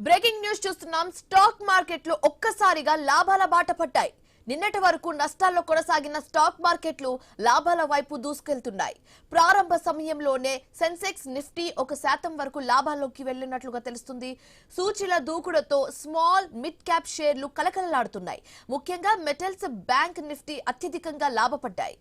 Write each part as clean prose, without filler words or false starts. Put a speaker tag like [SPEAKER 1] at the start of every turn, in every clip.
[SPEAKER 1] Breaking news చూస్తున్నాం. Stock మార్కెట్లు ఒక్కసారిగా లాభాల బాట పట్టాయి. నిన్నటి వరకు నష్టాల్లో కొనసాగిన స్టాక్ మార్కెట్లు లాభాల వైపు దూసుకెళ్తున్నాయి. ప్రారంభ సమయంలోనే సెన్సెక్స్ నిఫ్టీ 1% వరకు లాభాల్లోకి వెళ్లినట్లుగా తెలుస్తుంది. సూచీల దూకుడుతో స్మాల్ మిడ్ క్యాప్ షేర్లు కలకలలాడుతున్నాయి. ముఖ్యంగా మెటల్స్, బ్యాంక్ నిఫ్టీ అత్యధికంగా లాభపడ్డాయి.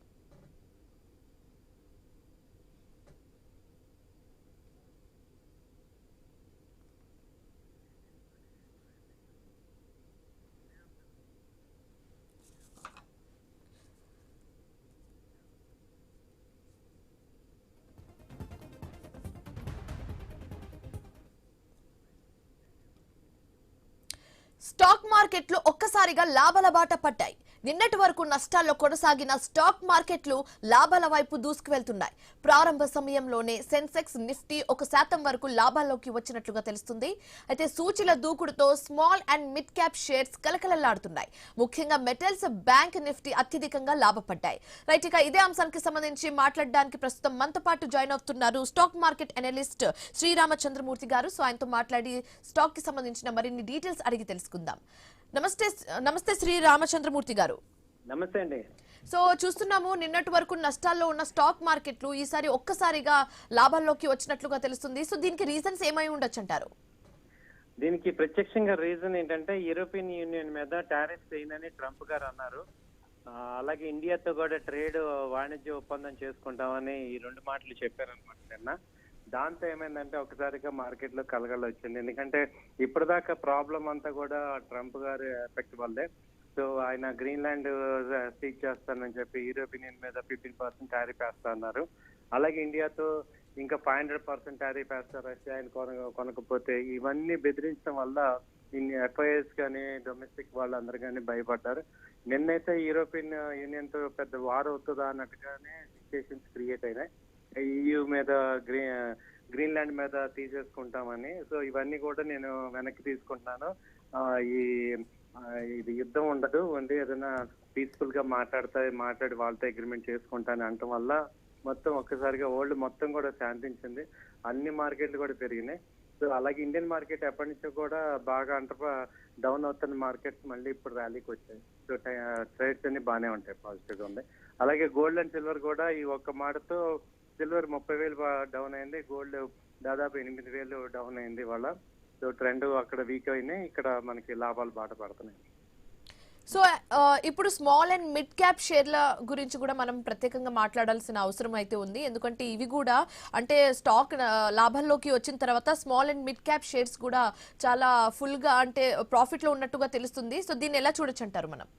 [SPEAKER 1] స్టాక్ మార్కెట్లు ఒక్కసారిగా లాభాల బాట పట్టాయి. నిన్నటి వరకు నష్టాల్లో కొనసాగిన స్టాక్ మార్కెట్లు లాభాల వైపు దూసుకువెళ్తున్నాయి. ప్రారంభ సమయంలోనే సెన్సెక్స్ నిఫ్టీ 1% వరకు లాభాల్లోకి వచ్చినట్లుగా తెలుస్తుంది. అయితే సూచీల దూకుడుతో small and mid cap shares కలకలలాడుతున్నాయి. ముఖ్యంగా మెటల్స్, బ్యాంక్ నిఫ్టీ అత్యధికంగా లాభపడ్డాయి. రైట్, ఇక ఇదే అంశానికి సంబంధించి మాట్లాడడానికి ప్రస్తుతం మనతో పాటు జాయిన్ అవుతున్నారు స్టాక్ మార్కెట్ అనలిస్ట్ శ్రీరామచంద్రమూర్తి గారు. సో ఆయనతో మాట్లాడి స్టాక్ కి సంబంధించిన మరిన్ని డీటెయిల్స్ అడిగి తెలుసుకుందాం. నమస్తే శ్రీ రామచంద్రమూర్తి గారు.
[SPEAKER 2] నమస్తే అండి.
[SPEAKER 1] సో చూస్తున్నాము, నిన్నటి వరకు నష్టాల్లో ఉన్న స్టాక్ మార్కెట్లు ఈసారి ఒక్కసారిగా లాభాల్లోకి వచ్చినట్లుగా తెలుస్తుంది. సో దీనికి రీజన్స్ ఏమై ఉండొచ్చు అంటారు?
[SPEAKER 2] దీనికి ప్రత్యక్షంగా రీజన్ ఏంటంటే యూరోపియన్ యూనియన్ మీద టారిఫ్స్ వేయనని ట్రంప్ గారు అన్నారు. అలాగే ఇండియాతో కూడా ట్రేడ్ వాణిజ్య ఒప్పందం చేసుకుంటామని ఈ రెండు మాటలు చెప్పారనమాట నిన్న. దాంతో ఏమైందంటే ఒకసారిగా మార్కెట్ లో కలగలు వచ్చింది. ఎందుకంటే ఇప్పటిదాకా ప్రాబ్లం అంతా కూడా ట్రంప్ గారి ఎఫెక్ట్ వల్లే. సో ఆయన గ్రీన్లాండ్ సీజ్ చేస్తానని చెప్పి యూరోపియన్ యూనియన్ మీద 15% టారిఫ్ వేస్తా అన్నారు. అలాగే ఇండియాతో ఇంకా 500% టారిఫ్ వేస్తారు రష్యా ఆయన కొనకపోతే. ఇవన్నీ బెదిరించడం వల్ల ఎఫ్ఐఎస్ కానీ డొమెస్టిక్ వాళ్ళందరూ కానీ భయపడ్డారు. నిన్నైతే యూరోపియన్ యూనియన్ తో పెద్ద వార్ అవుతుందా అన్నట్టుగానే సిచ్యుయేషన్స్ క్రియేట్ అయినాయి. EU మీద గ్రీన్లాండ్ మీద తీసేసుకుంటామని. సో ఇవన్నీ కూడా నేను వెనక్కి తీసుకుంటున్నాను. ఇది యుద్ధం ఉండదు, ఓన్లీ ఏదైనా పీస్ఫుల్ గా మాట్లాడి వాళ్ళతో అగ్రిమెంట్ చేసుకుంటాను అనటం వల్ల మొత్తం ఒక్కసారిగా వరల్డ్ మొత్తం కూడా శాంతించింది. అన్ని మార్కెట్లు కూడా పెరిగినాయి. సో అలాగే ఇండియన్ మార్కెట్ ఎప్పటి నుంచో కూడా బాగా డౌన్ అవుతున్న మార్కెట్స్ మళ్ళీ ఇప్పుడు ర్యాలీకి వచ్చాయి. సో ట్రేడ్స్ అన్ని బాగానే ఉంటాయి, పాజిటివ్ గా ఉంది. అలాగే గోల్డ్ అండ్ సిల్వర్ కూడా ఈ ఒక్క మాటతో సిల్వర్ 30,000 డౌన్ అయింది, గోల్డ్ దాదాపు 8,000 డౌన్ అయింది వాళ్ళ. సో ట్రెండ్ అక్కడ వీక్ అయినాయి, ఇక్కడ మనకి లాభాలు బాట పడుతున్నాయి.
[SPEAKER 1] సో ఇప్పుడు స్మాల్ అండ్ మిడ్ క్యాప్ షేర్ల గురించి కూడా మనం ప్రత్యేకంగా మాట్లాడాల్సిన అవసరం అయితే ఉంది. ఎందుకంటే ఇవి కూడా అంటే స్టాక్ లాభాల్లోకి వచ్చిన తర్వాత small and mid cap shares కూడా చాలా ఫుల్ గా అంటే ప్రాఫిట్ లో ఉన్నట్టుగా తెలుస్తుంది. సో దీన్ని ఎలా చూడొచ్చు అంటారు మనం?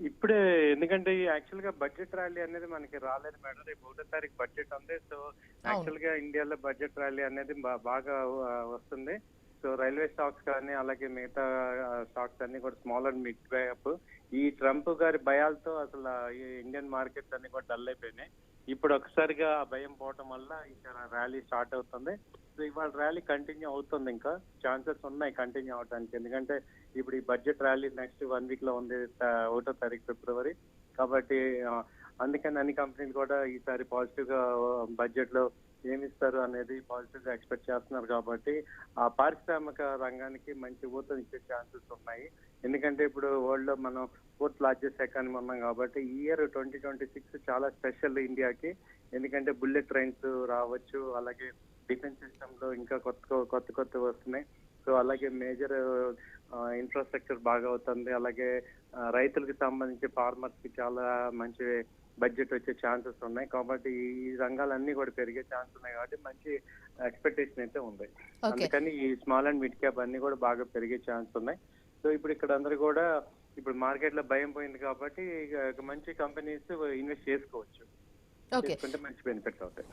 [SPEAKER 2] ఇప్పుడే ఎందుకంటే యాక్చువల్ గా బడ్జెట్ ర్యాలీ అనేది మనకి రాలేదు మేడం. రేపు 1వ తారీఖు బడ్జెట్ ఉంది. సో యాక్చువల్ గా ఇండియాలో బడ్జెట్ ర్యాలీ అనేది బాగా వస్తుంది. సో రైల్వే స్టాక్స్ కానీ అలాగే మిగతా స్టాక్స్ అన్ని కూడా స్మాల్ అండ్ మిడ్ క్యాప్. ఈ ట్రంప్ గారి భయాలతో అసలు ఈ ఇండియన్ మార్కెట్స్ అన్ని కూడా డల్ అయిపోయినాయి. ఇప్పుడు ఒకసారిగా ఆ భయం పోవటం వల్ల ఇంకా ర్యాలీ స్టార్ట్ అవుతుంది. సో ఇవాళ ర్యాలీ కంటిన్యూ అవుతుంది, ఇంకా ఛాన్సెస్ ఉన్నాయి కంటిన్యూ అవడానికి. ఎందుకంటే ఇప్పుడు ఈ బడ్జెట్ ర్యాలీ నెక్స్ట్ 1 వీక్ లో ఉంది, 1వ తారీఖు ఫిబ్రవరి. కాబట్టి అందుకని అన్ని కంపెనీలు కూడా ఈసారి పాజిటివ్ గా బడ్జెట్ లో ఏమిస్తారు అనేది పాజిటివ్ గా ఎక్స్పెక్ట్ చేస్తున్నారు. కాబట్టి ఆ పారిశ్రామిక రంగానికి మంచి ఊతం ఇచ్చే ఛాన్సెస్ ఉన్నాయి. ఎందుకంటే ఇప్పుడు వరల్డ్ లో మనం 4th లార్జెస్ట్ ఎకానమీ ఉన్నాం. కాబట్టి ఈ ఇయర్ 2026 చాలా స్పెషల్ ఇండియాకి. ఎందుకంటే బుల్లెట్ ట్రైన్స్ రావచ్చు, అలాగే డిఫెన్స్ సిస్టమ్ లో ఇంకా కొత్త వస్తున్నాయి. సో అలాగే మేజర్ ఇన్ఫ్రాస్ట్రక్చర్ బాగా అవుతుంది. అలాగే రైతులకు సంబంధించి ఫార్మర్స్ కి చాలా మంచి బడ్జెట్ వచ్చే ఛాన్సెస్ ఉన్నాయి. కాబట్టి ఈ రంగాలన్నీ కూడా పెరిగే ఛాన్స్ ఉన్నాయి. కాబట్టి మంచి ఎక్స్పెక్టేషన్ అయితే ఉంది. అందుకని ఈ స్మాల్ అండ్ మిడ్ క్యాప్ అన్ని కూడా బాగా పెరిగే ఛాన్స్ ఉన్నాయి. సో ఇప్పుడు ఇక్కడ అందరూ కూడా ఇప్పుడు మార్కెట్ లో భయం పోయింది కాబట్టి మంచి కంపెనీస్ ఇన్వెస్ట్ చేసుకోవచ్చు, మంచి బెనిఫిట్స్ అవుతాయి.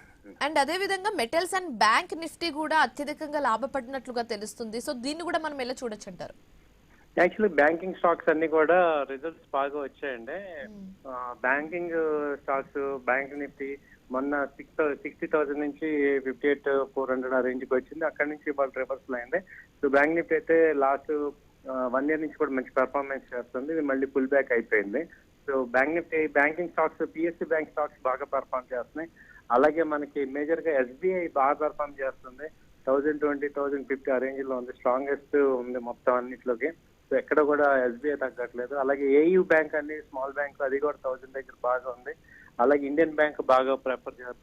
[SPEAKER 1] అండ్ అదే విధంగా మెటల్స్ అండ్ బ్యాంక్ నిఫ్టీ కూడా అత్యధికంగా లాభపడినట్లుగా తెలుస్తుంది. సో దీన్ని కూడా మనం ఎలా చూడొచ్చు అంటారు?
[SPEAKER 2] యాక్చువల్లీ బ్యాంకింగ్ స్టాక్స్ అన్ని కూడా రిజల్ట్స్ బాగా వచ్చాయండి. బ్యాంకింగ్ స్టాక్స్ బ్యాంక్ నిఫ్టీ మొన్న 60,000 నుంచి 58,400 ఆ రేంజ్ కి వచ్చింది. అక్కడి నుంచి ఇవాళ రివర్సల్ అయింది. సో బ్యాంక్ నిఫ్టీ అయితే లాస్ట్ 1 ఇయర్ నుంచి కూడా మంచి పెర్ఫార్మెన్స్ చేస్తుంది. ఇది మళ్ళీ పుల్ బ్యాక్ అయిపోయింది. So bank Nifty banking stocks PSC bank stocks బాగా పెర్ఫార్మ్ చేస్తున్నాయి. అలాగే మనకి మేజర్ గా ఎస్బీఐ బాగా పెర్ఫార్మ్ చేస్తుంది. 1020, 1050 ఆ రేంజ్ లో ఉంది. స్ట్రాంగెస్ట్ ఉంది మొత్తం అన్నిట్లోకి. సో ఎక్కడ కూడా ఎస్బీఐ తగ్గట్లేదు. అలాగే ఏయూ బ్యాంక్ అన్ని స్మాల్ బ్యాంక్ అది కూడా 1000 దగ్గర బాగా ఉంది. అలాగే ఇండియన్ బ్యాంక్ బాగా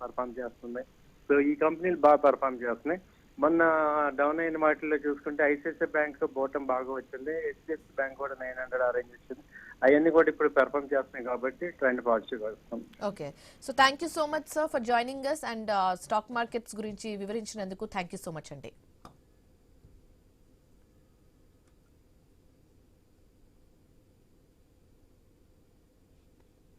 [SPEAKER 2] పర్ఫామ్ చేస్తుంది. సో ఈ కంపెనీలు బాగా పర్ఫామ్ చేస్తున్నాయి. మొన్న డౌన్ అయిన వాటిల్లో చూసుకుంటే ఐసిఐసిఐ బ్యాంక్ బోటం బాగా వచ్చింది. హెచ్డిఎఫ్సి బ్యాంక్ కూడా 900 ఆ రేంజ్ వచ్చింది. అవన్నీ కూడా ఇప్పుడు పెర్ఫామ్ చేస్తున్నాయి కాబట్టి ట్రెండ్ పాజిటివ్ వస్తుంది.
[SPEAKER 1] Okay, so thank you so much sir for joining us and stock markets గురించి వివరించినందుకు థ్యాంక్ యూ సో మచ్ అండి.